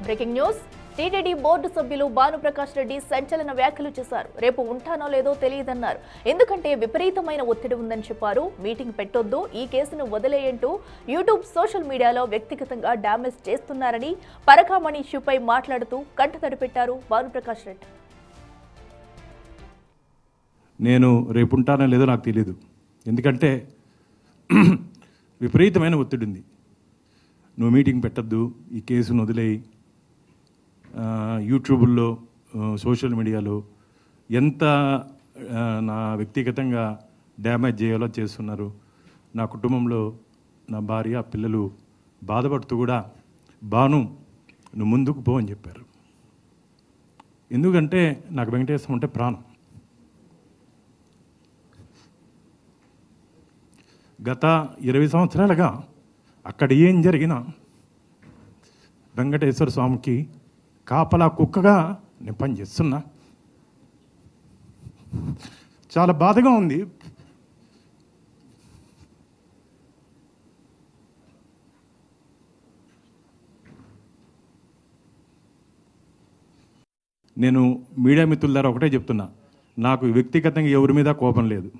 Breaking news TTD board సభ్యులు భానుప్రకాష్ రెడ్డి సంచలన వ్యాఖ్యలు చేశారు. రేపు ఉంటానో లేదో తెలియదన్నారు. ఎందుకంటే విపరీతమైన ఒత్తిడి ఉందని చెప్పారు. మీటింగ్ పెట్టొద్దు, ఈ కేసును వదిలేయంటూ యూట్యూబ్ సోషల్ మీడియాలో వ్యక్తిగతంగా డ్యామేజ్ చేస్తున్నారని పరకామణి ఇష్యూపై మాట్లాడుతూ కంటతడి పెట్టారు భానుప్రకాష్ రెడ్డి. నేను రేపు ఉంటానో లేదో నాకు తెలియదు, ఎందుకంటే విపరీతమైన ఒత్తిడి ఉంది. నువ్వు మీటింగ్ పెట్టద్దు, ఈ కేసును వదిలేయి, యూట్యూబ్లో సోషల్ మీడియాలో ఎంత నా వ్యక్తిగతంగా డ్యామేజ్ చేయాలో చేస్తున్నారు. నా కుటుంబంలో నా భార్య పిల్లలు బాధపడుతూ కూడా భాను నువ్వు ముందుకు పో అని చెప్పారు. ఎందుకంటే నాకు వెంకటేశ్వరం అంటే ప్రాణం. గత 20 సంవత్సరాలుగా అక్కడ ఏం జరిగినా వెంకటేశ్వర స్వామికి కాపలా కుక్కగా నేను పనిచేస్తున్నా. చాలా బాధగా ఉంది. నేను మీడియా మిత్రుల ద్వారా ఒకటే చెప్తున్నా, నాకు వ్యక్తిగతంగా ఎవరి మీద కోపం లేదు,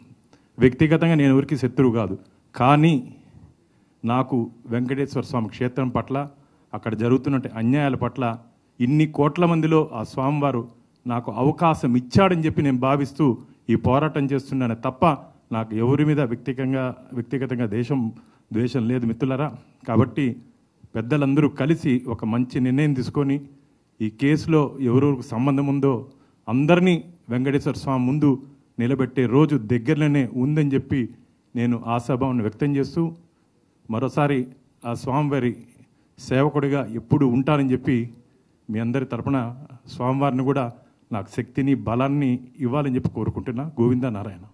వ్యక్తిగతంగా నేను ఎవరికి శత్రువు కాదు. కానీ నాకు వెంకటేశ్వర స్వామి క్షేత్రం పట్ల, అక్కడ జరుగుతున్న అన్యాయాల పట్ల, ఇన్ని కోట్ల మందిలో ఆ స్వామివారు నాకు అవకాశం ఇచ్చాడని చెప్పి నేను భావిస్తూ ఈ పోరాటం చేస్తున్నానే తప్ప నాకు ఎవరి మీద వ్యక్తిగతంగా ద్వేషం లేదు మిత్రులారా. కాబట్టి పెద్దలందరూ కలిసి ఒక మంచి నిర్ణయం తీసుకొని ఈ కేసులో ఎవరెవరికి సంబంధం ఉందో అందరినీ వెంకటేశ్వర స్వామి ముందు నిలబెట్టే రోజు దగ్గరలోనే ఉందని చెప్పి నేను ఆశాభావాన్ని వ్యక్తం చేస్తూ మరోసారి ఆ స్వామివారి సేవకుడిగా ఎప్పుడు ఉంటానని చెప్పి మీ అందరి తరపున స్వామివారిని కూడా నాకు శక్తిని బలాన్ని ఇవ్వాలని చెప్పి కోరుకుంటున్నా. గోవింద నారాయణ.